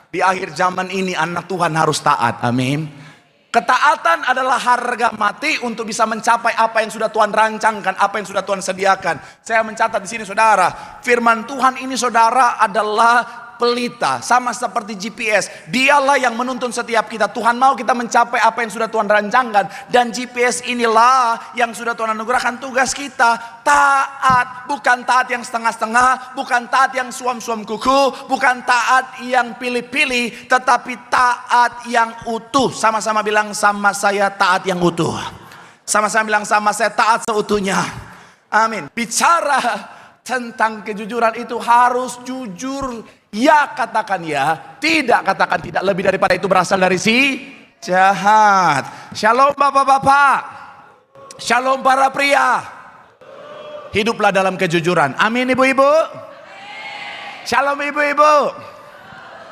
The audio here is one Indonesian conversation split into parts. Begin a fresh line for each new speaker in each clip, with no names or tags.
Di akhir zaman ini anak Tuhan harus taat. Amin. Ketaatan adalah harga mati untuk bisa mencapai apa yang sudah Tuhan rancangkan, apa yang sudah Tuhan sediakan. Saya mencatat di sini saudara, firman Tuhan ini saudara adalah pelita, sama seperti GPS. Dialah yang menuntun setiap kita. Tuhan mau kita mencapai apa yang sudah Tuhan rancangkan, dan GPS inilah yang sudah Tuhan anugerahkan. Tugas kita taat, bukan taat yang setengah-setengah, bukan taat yang suam-suam kuku, bukan taat yang pilih-pilih, tetapi taat yang utuh. Sama-sama bilang sama saya, taat yang utuh. Sama-sama bilang sama saya, taat seutuhnya. Amin. Bicara tentang kejujuran itu harus jujur. Ya katakan ya, tidak katakan tidak. Lebih daripada itu berasal dari si jahat. Shalom bapak-bapak, shalom para pria. Hiduplah dalam kejujuran. Amin ibu-ibu. Shalom ibu-ibu.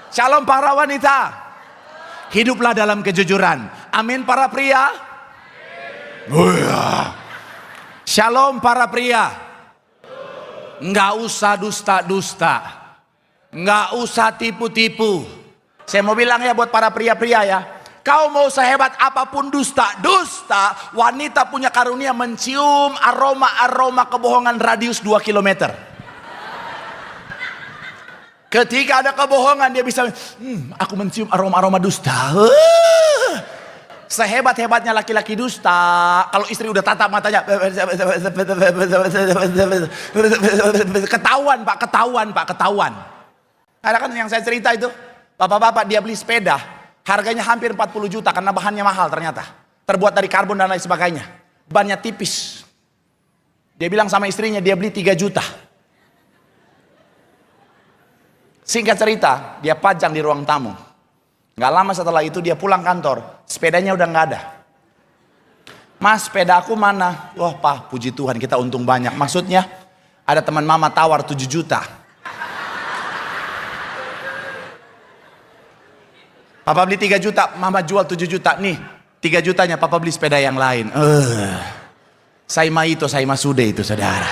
Shalom para wanita. Hiduplah dalam kejujuran. Amin para pria. Shalom para pria. Nggak usah dusta-dusta, nggak usah tipu-tipu. Saya mau bilang ya buat para pria-pria ya, kau mau sehebat apapun dusta, wanita punya karunia mencium aroma-aroma kebohongan radius 2 km. Ketika ada kebohongan dia bisa, aku mencium aroma-aroma dusta. Sehebat-hebatnya laki-laki dusta, kalau istri udah tatap matanya, ketahuan pak, ketahuan. Ada kan yang saya cerita itu, bapak-bapak dia beli sepeda, harganya hampir 40 juta karena bahannya mahal ternyata, terbuat dari karbon dan lain sebagainya, bannya tipis. Dia bilang sama istrinya dia beli 3 juta. Singkat cerita, dia pajang di ruang tamu. Gak lama setelah itu dia pulang kantor, sepedanya udah gak ada. Mas, sepeda aku mana? Wah pak, puji Tuhan kita untung banyak. Maksudnya ada teman mama tawar 7 juta. Papa beli 3 juta, mama jual 7 juta. Nih 3 jutanya papa beli sepeda yang lain. Saya masude itu saudara.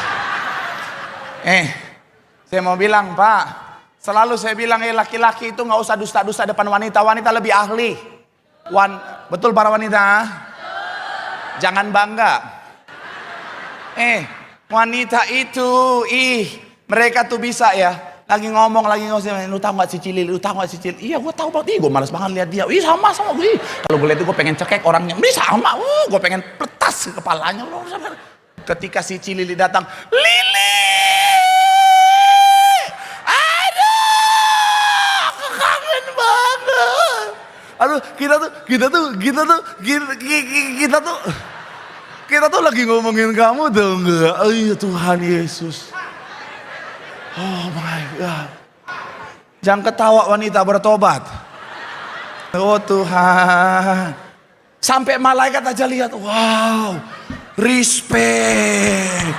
Saya mau bilang pak, selalu saya bilang laki-laki itu nggak usah dusta-dusta depan wanita. Wanita lebih ahli. Betul para wanita? Jangan bangga. Wanita itu, mereka tuh bisa ya. Lagi ngomong, lu tahu nggak si Cilil? Lu tahu nggak si Cilil? Iya, gue tahu banget. Gue malas banget lihat dia. Sama gue. Kalau gue lihat itu gue pengen cekek orangnya. Sama. Gue pengen petas ke kepalanya. Ketika si Cilil datang, Lili. Aduh, kita tuh lagi ngomongin kamu tuh enggak? Iya Tuhan Yesus. Oh my God. Jangan ketawa wanita, bertobat. Oh Tuhan. Sampai malaikat aja lihat, wow, respect.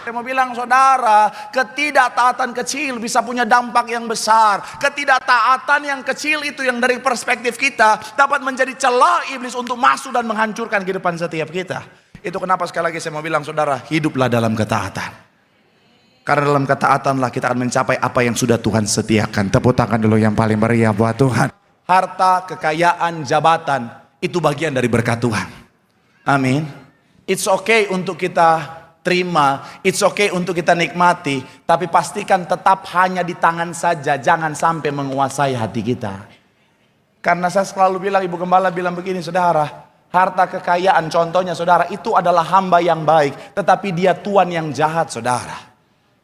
Saya mau bilang saudara, ketidaktaatan kecil bisa punya dampak yang besar. Ketidaktaatan yang kecil itu yang dari perspektif kita dapat menjadi celah iblis untuk masuk dan menghancurkan kehidupan setiap kita. Itu kenapa sekali lagi saya mau bilang saudara, hiduplah dalam ketaatan. Karena dalam ketaatanlah kita akan mencapai apa yang sudah Tuhan sediakan. Tepuk tangan dulu yang paling meriah buat Tuhan. Harta, kekayaan, jabatan itu bagian dari berkat Tuhan. Amin. It's okay untuk kita terima, it's okay untuk kita nikmati, tapi pastikan tetap hanya di tangan saja, jangan sampai menguasai hati kita. Karena saya selalu bilang, Ibu Gembala bilang begini saudara, harta kekayaan contohnya saudara, itu adalah hamba yang baik, tetapi dia tuan yang jahat saudara.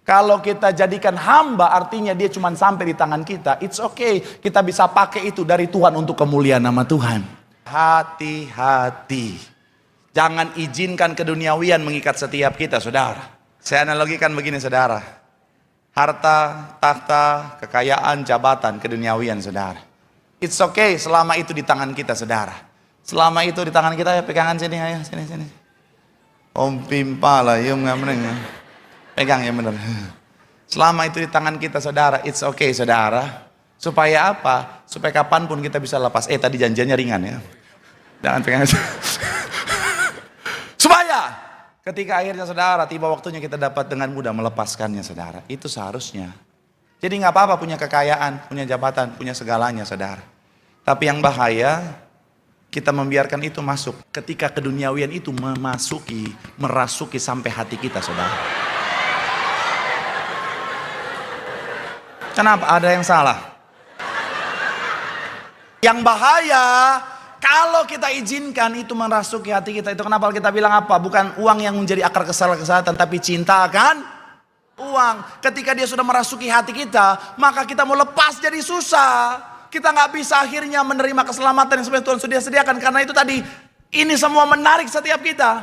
Kalau kita jadikan hamba artinya dia cuma sampai di tangan kita, it's okay, kita bisa pakai itu dari Tuhan untuk kemuliaan nama Tuhan. Hati-hati. Jangan izinkan keduniawian mengikat setiap kita, saudara. Saya analogikan begini, saudara. Harta, tahta, kekayaan, jabatan, keduniawian, saudara. It's okay selama itu di tangan kita, saudara. Selama itu di tangan kita, ya pegangan sini, ayo, sini. Om pimpa lah, yuk nggak meneng. Pegang ya bener. Selama itu di tangan kita, saudara, it's okay, saudara. Supaya apa? Supaya kapanpun kita bisa lepas. Tadi janjiannya ringan ya. Jangan pegang. Supaya ketika akhirnya saudara tiba waktunya kita dapat dengan mudah melepaskannya saudara. Itu seharusnya. Jadi nggak apa-apa punya kekayaan, punya jabatan, punya segalanya, saudara. Tapi yang bahaya, kita membiarkan itu masuk. Ketika keduniawian itu merasuki sampai hati kita, saudara. Kenapa? Ada yang salah. Yang bahaya, kalau kita izinkan itu merasuki hati kita, itu kenapa kita bilang apa? Bukan uang yang menjadi akar kesalahan, tapi cinta kan? Uang. Ketika dia sudah merasuki hati kita, maka kita mau lepas jadi susah. Kita nggak bisa akhirnya menerima keselamatan yang sebenarnya Tuhan sudah sediakan. Karena itu tadi, ini semua menarik setiap kita.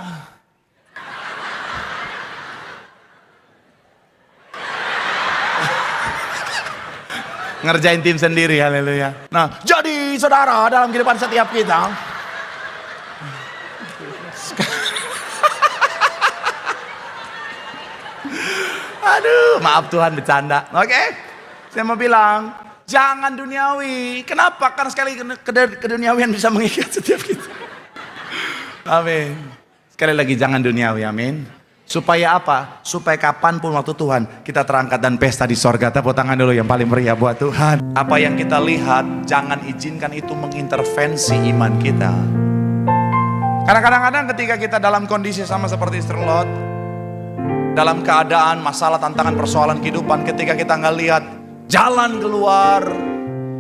Ngerjain tim sendiri, haleluya. Nah, jadi saudara, dalam kehidupan setiap kita, aduh, maaf Tuhan bercanda. Oke? Saya mau bilang, jangan duniawi. Kenapa? Karena sekali keduniawian bisa mengikat setiap kita. Amin. Sekali lagi, jangan duniawi, amin. Supaya apa? Supaya kapanpun waktu Tuhan kita terangkat dan pesta di sorga. Tepuk tangan dulu yang paling meriah buat Tuhan. Apa yang kita lihat, jangan izinkan itu mengintervensi iman kita. Karena kadang-kadang ketika kita dalam kondisi sama seperti istri Lot, dalam keadaan masalah, tantangan, persoalan kehidupan, ketika kita nggak lihat jalan keluar,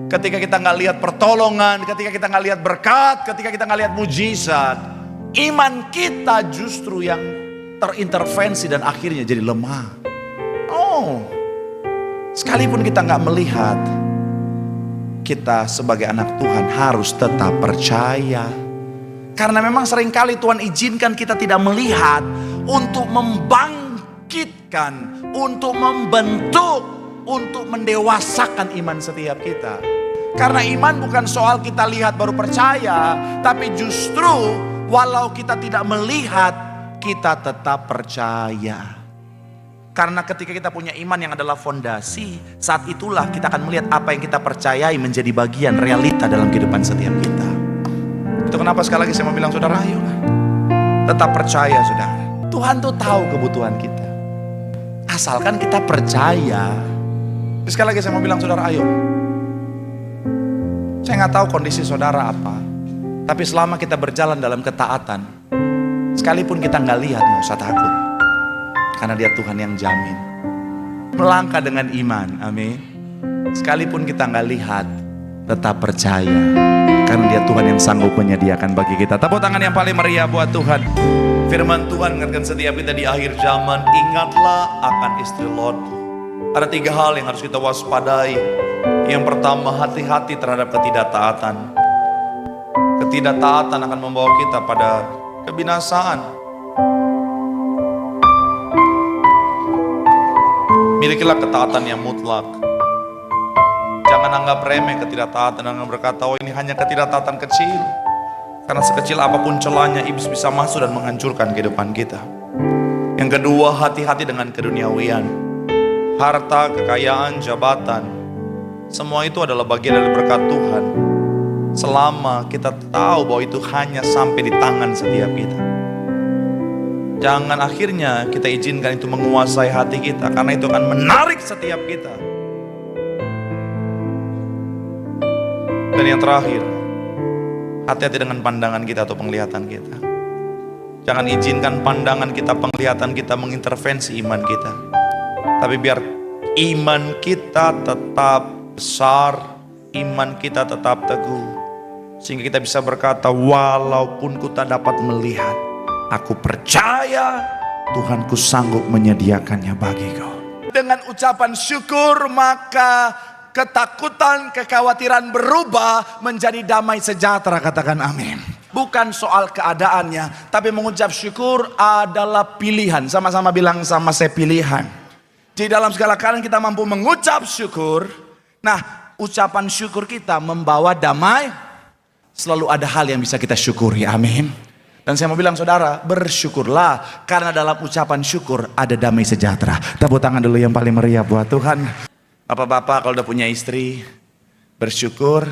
ketika kita nggak lihat pertolongan, ketika kita nggak lihat berkat, ketika kita nggak lihat mujizat, iman kita justru yang terintervensi dan akhirnya jadi lemah. Sekalipun kita nggak melihat, kita sebagai anak Tuhan harus tetap percaya. Karena memang seringkali Tuhan izinkan kita tidak melihat untuk membangkitkan, untuk membentuk, untuk mendewasakan iman setiap kita. Karena iman bukan soal kita lihat baru percaya, tapi justru walau kita tidak melihat, kita tetap percaya. Karena ketika kita punya iman yang adalah fondasi, saat itulah kita akan melihat apa yang kita percayai menjadi bagian realita dalam kehidupan setiap kita. Itu kenapa sekali lagi saya mau bilang, saudara, ayo tetap percaya, saudara. Tuhan tuh tahu kebutuhan kita, asalkan kita percaya. Sekali lagi saya mau bilang, saudara, ayo. Saya nggak tahu kondisi saudara apa, tapi selama kita berjalan dalam ketaatan, sekalipun kita nggak lihat, nggak usah takut. Karena dia Tuhan yang jamin. Melangkah dengan iman, amin. Sekalipun kita nggak lihat, tetap percaya. Karena dia Tuhan yang sanggup menyediakan bagi kita. Tepuk tangan yang paling meriah buat Tuhan. Firman Tuhan mengingatkan setiap kita di akhir zaman, ingatlah akan istri Lot. Ada 3 hal yang harus kita waspadai. Yang pertama, hati-hati terhadap ketidaktaatan. Ketidaktaatan akan membawa kita pada kebinasaan. Milikilah ketaatan yang mutlak. Jangan anggap remeh ketidaktaatan, jangan berkata, oh ini hanya ketidaktaatan kecil. Karena sekecil apapun celahnya, iblis bisa masuk dan menghancurkan kehidupan kita. Yang kedua, hati-hati dengan keduniawian. Harta, kekayaan, jabatan, semua itu adalah bagian dari berkat Tuhan. Selama kita tahu bahwa itu hanya sampai di tangan setiap kita. Jangan akhirnya kita izinkan itu menguasai hati kita, karena itu akan menarik setiap kita. Dan yang terakhir, hati-hati dengan pandangan kita atau penglihatan kita. Jangan izinkan pandangan kita, penglihatan kita mengintervensi iman kita. Tapi biar iman kita tetap besar, iman kita tetap teguh. Sehingga kita bisa berkata, walaupun ku tak dapat melihat, aku percaya Tuhanku sanggup menyediakannya bagiku. Dengan ucapan syukur, maka ketakutan, kekhawatiran berubah menjadi damai sejahtera. Katakan amin. Bukan soal keadaannya, tapi mengucap syukur adalah pilihan. Sama-sama bilang sama saya, pilihan. Di dalam segala keadaan kita mampu mengucap syukur. Nah, ucapan syukur kita membawa damai. Selalu ada hal yang bisa kita syukuri, amin. Dan saya mau bilang, saudara, bersyukurlah, karena dalam ucapan syukur ada damai sejahtera. Tepuk tangan dulu yang paling meriah buat Tuhan. Bapak-bapak kalau udah punya istri, bersyukur,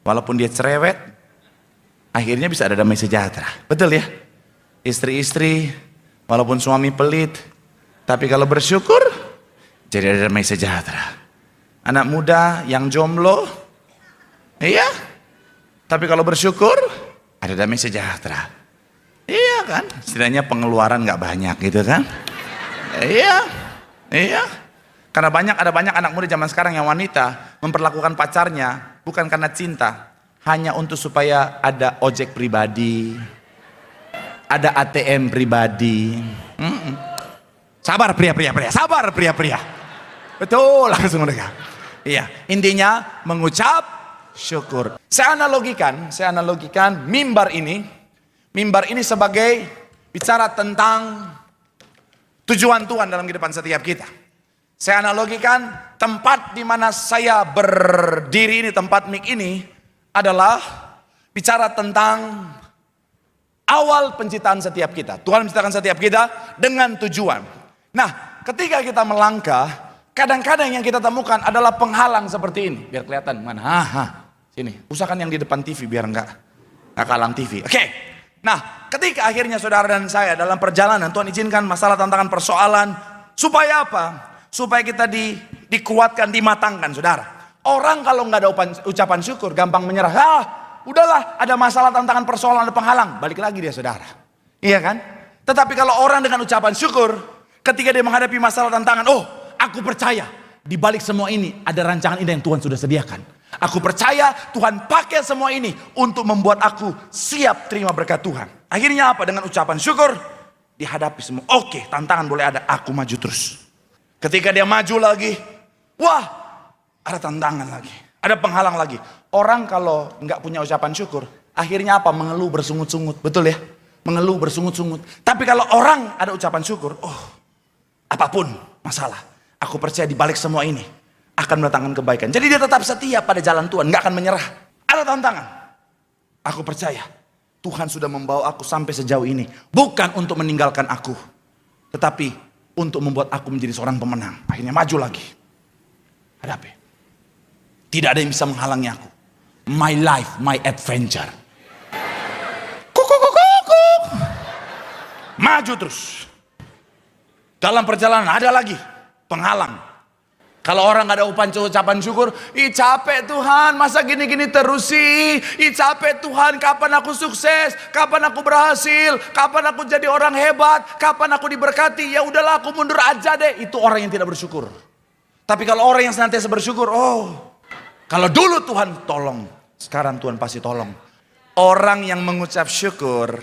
walaupun dia cerewet, akhirnya bisa ada damai sejahtera. Betul ya? Istri-istri, walaupun suami pelit, tapi kalau bersyukur, jadi ada damai sejahtera. Anak muda yang jomblo, iya. Tapi kalau bersyukur, ada damai sejahtera. Iya kan? Setidaknya pengeluaran nggak banyak gitu kan? Iya, iya. Karena ada banyak anak muda zaman sekarang yang wanita memperlakukan pacarnya bukan karena cinta, hanya untuk supaya ada ojek pribadi, ada ATM pribadi. Sabar pria-pria, sabar pria-pria. Betul langsung mereka. Iya, intinya mengucap syukur. Saya analogikan mimbar ini sebagai bicara tentang tujuan Tuhan dalam kehidupan setiap kita. Saya analogikan tempat di mana saya berdiri ini, tempat mic ini adalah bicara tentang awal penciptaan setiap kita. Tuhan menciptakan setiap kita dengan tujuan. Nah, ketika kita melangkah, kadang-kadang yang kita temukan adalah penghalang seperti ini. Biar kelihatan mana? Sini. Usahakan yang di depan TV biar enggak kalang TV. Oke. Nah, ketika akhirnya saudara dan saya dalam perjalanan, Tuhan izinkan masalah, tantangan, persoalan. Supaya apa? Supaya kita dikuatkan, dimatangkan, saudara. Orang kalau nggak ada ucapan syukur, gampang menyerah. Udahlah, ada masalah, tantangan, persoalan, ada penghalang. Balik lagi dia, saudara. Iya kan? Tetapi kalau orang dengan ucapan syukur, ketika dia menghadapi masalah, tantangan, aku percaya di balik semua ini ada rancangan indah yang Tuhan sudah sediakan. Aku percaya Tuhan pakai semua ini untuk membuat aku siap terima berkat Tuhan. Akhirnya apa? Dengan ucapan syukur dihadapi semua. Oke, tantangan boleh ada, aku maju terus. Ketika dia maju lagi, wah, ada tantangan lagi, ada penghalang lagi. Orang kalau nggak punya ucapan syukur, akhirnya apa? Mengeluh bersungut-sungut, betul ya? Mengeluh bersungut-sungut. Tapi kalau orang ada ucapan syukur, apapun masalah, aku percaya di balik semua ini akan mendatangkan kebaikan. Jadi dia tetap setia pada jalan Tuhan, nggak akan menyerah. Ada tantangan, aku percaya Tuhan sudah membawa aku sampai sejauh ini, bukan untuk meninggalkan aku, tetapi untuk membuat aku menjadi seorang pemenang. Akhirnya maju lagi. Hadapi. Tidak ada yang bisa menghalangi aku. My life, my adventure. Maju terus. Dalam perjalanan ada lagi penghalang. Kalau orang gak ada ucapan syukur, capek Tuhan, masa gini-gini terus sih? Capek Tuhan, kapan aku sukses? Kapan aku berhasil? Kapan aku jadi orang hebat? Kapan aku diberkati? Ya udahlah, aku mundur aja deh. Itu orang yang tidak bersyukur. Tapi kalau orang yang senantiasa bersyukur, kalau dulu Tuhan tolong, sekarang Tuhan pasti tolong. Orang yang mengucap syukur,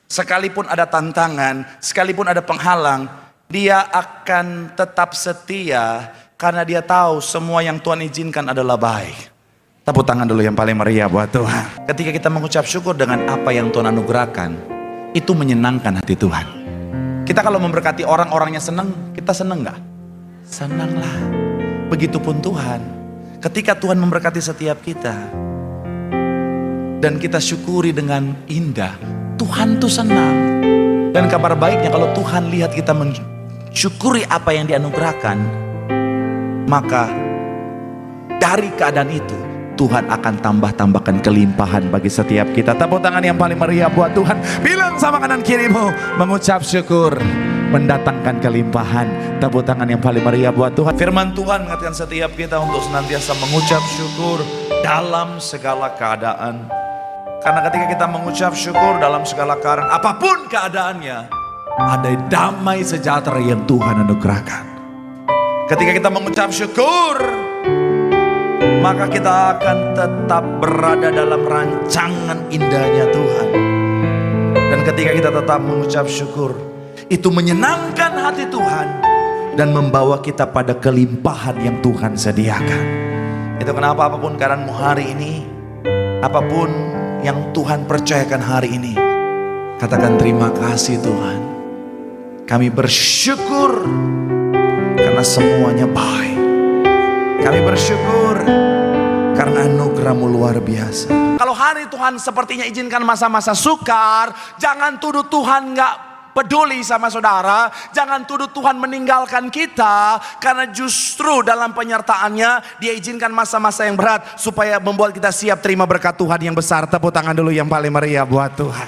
sekalipun ada tantangan, sekalipun ada penghalang, dia akan tetap setia. Karena dia tahu semua yang Tuhan izinkan adalah baik. Tepuk tangan dulu yang paling meriah buat Tuhan. Ketika kita mengucap syukur dengan apa yang Tuhan anugerahkan, itu menyenangkan hati Tuhan. Kita kalau memberkati orang-orangnya senang, kita senang gak? Senanglah. Begitupun Tuhan. Ketika Tuhan memberkati setiap kita, dan kita syukuri dengan indah, Tuhan tuh senang. Dan kabar baiknya kalau Tuhan lihat kita mensyukuri apa yang dianugerahkan, maka dari keadaan itu Tuhan akan tambahkan kelimpahan bagi setiap kita. Tepuk tangan yang paling meriah buat Tuhan. Bilang sama kanan kirimu, mengucap syukur mendatangkan kelimpahan. Tepuk tangan yang paling meriah buat Tuhan. Firman Tuhan mengingatkan setiap kita untuk senantiasa mengucap syukur dalam segala keadaan. Karena ketika kita mengucap syukur dalam segala keadaan, apapun keadaannya, ada damai sejahtera yang Tuhan anugerahkan. Ketika kita mengucap syukur, maka kita akan tetap berada dalam rancangan indahnya Tuhan. Dan ketika kita tetap mengucap syukur, itu menyenangkan hati Tuhan dan membawa kita pada kelimpahan yang Tuhan sediakan. Itu kenapa apapun keadaanmu hari ini, apapun yang Tuhan percayakan hari ini, katakan terima kasih Tuhan. Kami bersyukur karena semuanya baik. Kami bersyukur karena anugerah-Mu luar biasa. Kalau hari Tuhan sepertinya izinkan masa-masa sukar, jangan tuduh Tuhan gak peduli sama saudara. Jangan tuduh Tuhan meninggalkan kita. Karena justru dalam penyertaannya dia izinkan masa-masa yang berat supaya membuat kita siap terima berkat Tuhan yang besar. Tepuk tangan dulu yang paling meriah buat Tuhan.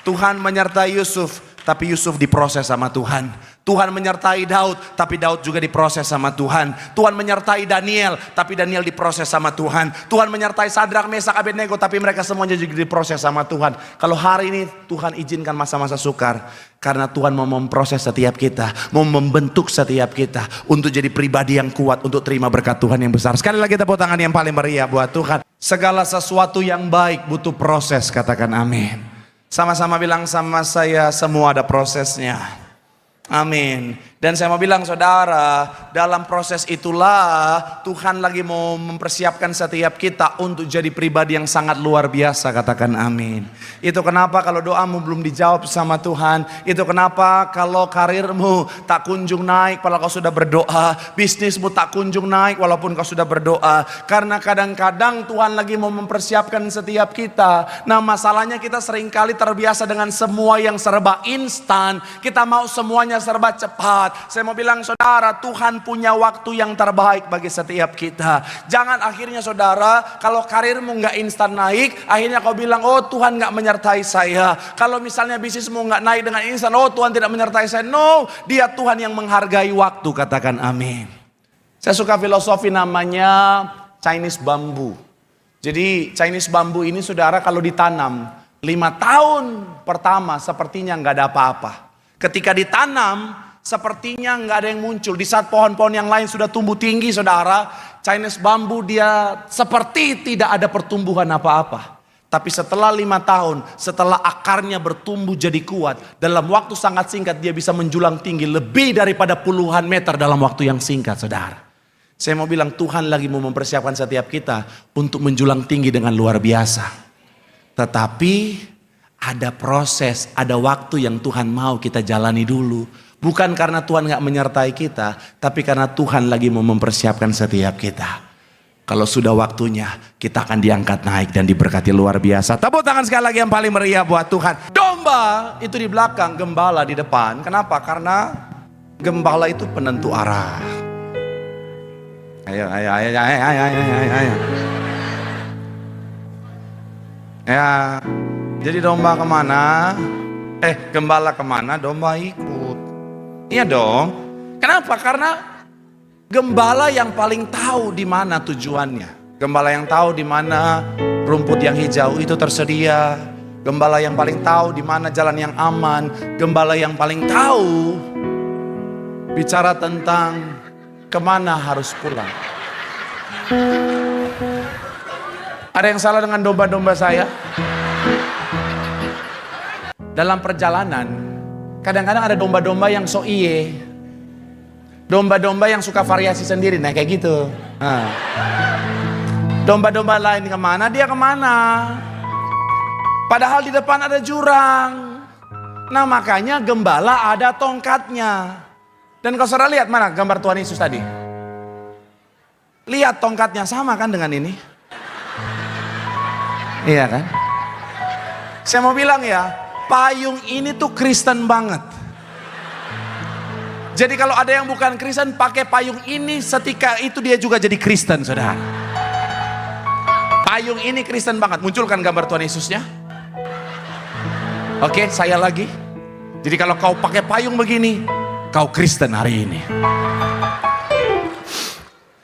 Tuhan menyertai Yusuf, tapi Yusuf diproses sama Tuhan. Tuhan menyertai Daud, tapi Daud juga diproses sama Tuhan. Tuhan menyertai Daniel, tapi Daniel diproses sama Tuhan. Tuhan menyertai Sadrak, Mesak, Abednego, tapi mereka semuanya juga diproses sama Tuhan. Kalau hari ini Tuhan izinkan masa-masa sukar, karena Tuhan mau memproses setiap kita, mau membentuk setiap kita untuk jadi pribadi yang kuat untuk terima berkat Tuhan yang besar. Sekali lagi tepuk tangan yang paling meriah buat Tuhan. Segala sesuatu yang baik butuh proses, katakan amin. Sama-sama bilang sama saya, semua ada prosesnya. Amin. Dan saya mau bilang saudara, dalam proses itulah Tuhan lagi mau mempersiapkan setiap kita untuk jadi pribadi yang sangat luar biasa, katakan amin. Itu kenapa kalau doamu belum dijawab sama Tuhan, itu kenapa kalau karirmu tak kunjung naik padahal kau sudah berdoa, bisnismu tak kunjung naik walaupun kau sudah berdoa. Karena kadang-kadang Tuhan lagi mau mempersiapkan setiap kita. Nah, masalahnya kita seringkali terbiasa dengan semua yang serba instan, kita mau semuanya serba cepat. Saya mau bilang saudara, Tuhan punya waktu yang terbaik bagi setiap kita. Jangan akhirnya saudara, kalau karirmu nggak instan naik, akhirnya kau bilang, oh Tuhan nggak menyertai saya. Kalau misalnya bisnismu nggak naik dengan instan, oh Tuhan tidak menyertai saya. No, dia Tuhan yang menghargai waktu, katakan amin. Saya suka filosofi namanya Chinese bambu. Jadi Chinese bambu ini saudara kalau ditanam 5 tahun pertama sepertinya nggak ada apa-apa. Ketika ditanam sepertinya nggak ada yang muncul. Di saat pohon-pohon yang lain sudah tumbuh tinggi saudara, Chinese bambu dia seperti tidak ada pertumbuhan apa-apa. Tapi setelah 5 tahun, setelah akarnya bertumbuh jadi kuat, dalam waktu sangat singkat dia bisa menjulang tinggi lebih daripada puluhan meter dalam waktu yang singkat saudara. Saya mau bilang Tuhan lagi mau mempersiapkan setiap kita untuk menjulang tinggi dengan luar biasa. Tetapi ada proses, ada waktu yang Tuhan mau kita jalani dulu. Bukan karena Tuhan gak menyertai kita, tapi karena Tuhan lagi mau mempersiapkan setiap kita. Kalau sudah waktunya, kita akan diangkat naik dan diberkati luar biasa. Tepuk tangan sekali lagi yang paling meriah buat Tuhan. Domba itu di belakang, gembala di depan. Kenapa? Karena gembala itu penentu arah. Ayo. Ya, jadi domba kemana? Gembala kemana? Domba ikut. Iya dong. Kenapa? Karena gembala yang paling tahu di mana tujuannya. Gembala yang tahu di mana rumput yang hijau itu tersedia. Gembala yang paling tahu di mana jalan yang aman. Gembala yang paling tahu bicara tentang kemana harus pulang. Ada yang salah dengan domba-domba saya? Dalam perjalanan kadang-kadang ada domba-domba yang so iye. Domba-domba yang suka variasi sendiri. Nah kayak gitu. Domba-domba lain kemana, dia kemana. Padahal di depan ada jurang. Nah makanya gembala ada tongkatnya. Dan kau saudara lihat mana gambar Tuhan Yesus tadi. Lihat tongkatnya sama kan dengan ini. Iya kan. Saya mau bilang ya, payung ini tuh Kristen banget. Jadi kalau ada yang bukan Kristen pakai payung ini, setika itu dia juga jadi Kristen saudara. Payung ini Kristen banget. Munculkan gambar Tuhan Yesusnya. Oke, saya lagi. Jadi kalau kau pakai payung begini, kau Kristen hari ini.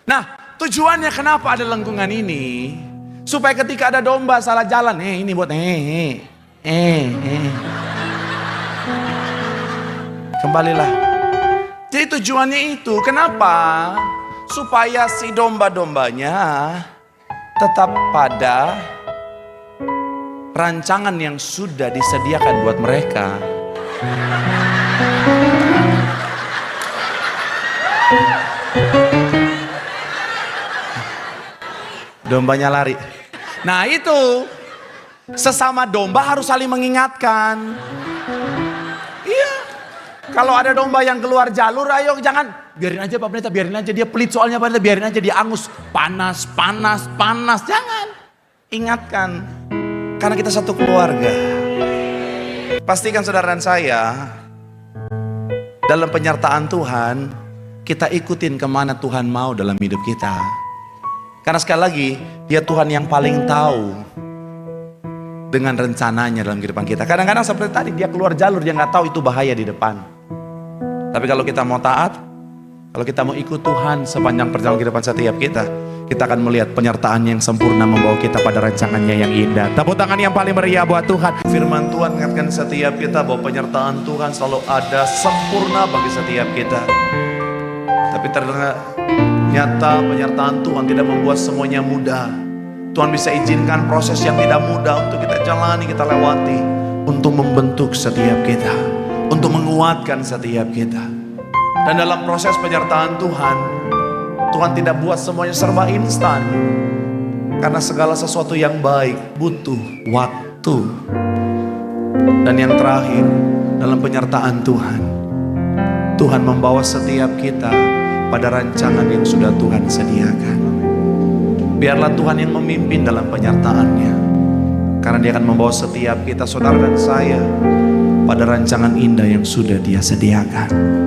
Nah, tujuannya kenapa ada lengkungan ini? Supaya ketika ada domba salah jalan, ini buat kembalilah. Jadi tujuannya itu kenapa? Supaya si domba-dombanya tetap pada rancangan yang sudah disediakan buat mereka. Dombanya lari. Nah itu sesama domba harus saling mengingatkan. Iya. Kalau ada domba yang keluar jalur, ayo jangan. Biarin aja Pak Pendeta, biarin aja dia pelit soalnya Pak Pendeta, biarin aja dia angus. Panas. Jangan. Ingatkan. Karena kita satu keluarga. Pastikan saudara dan saya, dalam penyertaan Tuhan, kita ikutin kemana Tuhan mau dalam hidup kita. Karena sekali lagi, dia Tuhan yang paling tahu dengan rencananya dalam kehidupan kita. Kadang-kadang seperti tadi dia keluar jalur, dia nggak tahu itu bahaya di depan. Tapi kalau kita mau taat, kalau kita mau ikut Tuhan sepanjang perjalanan kehidupan setiap kita akan melihat penyertaan yang sempurna membawa kita pada rancangannya yang indah. Tepuk tangan yang paling meriah buat Tuhan. Firman Tuhan mengingatkan setiap kita bahwa penyertaan Tuhan selalu ada sempurna bagi setiap kita. Tapi ternyata penyertaan Tuhan tidak membuat semuanya mudah. Tuhan bisa izinkan proses yang tidak mudah untuk kita jalani, kita lewati, untuk membentuk setiap kita, untuk menguatkan setiap kita. Dan dalam proses penyertaan Tuhan, Tuhan tidak buat semuanya serba instan. Karena segala sesuatu yang baik butuh waktu. Dan yang terakhir, dalam penyertaan Tuhan, Tuhan membawa setiap kita pada rancangan yang sudah Tuhan sediakan. Biarlah Tuhan yang memimpin dalam penyertaannya. Karena Dia akan membawa setiap kita, saudara dan saya, pada rancangan indah yang sudah Dia sediakan.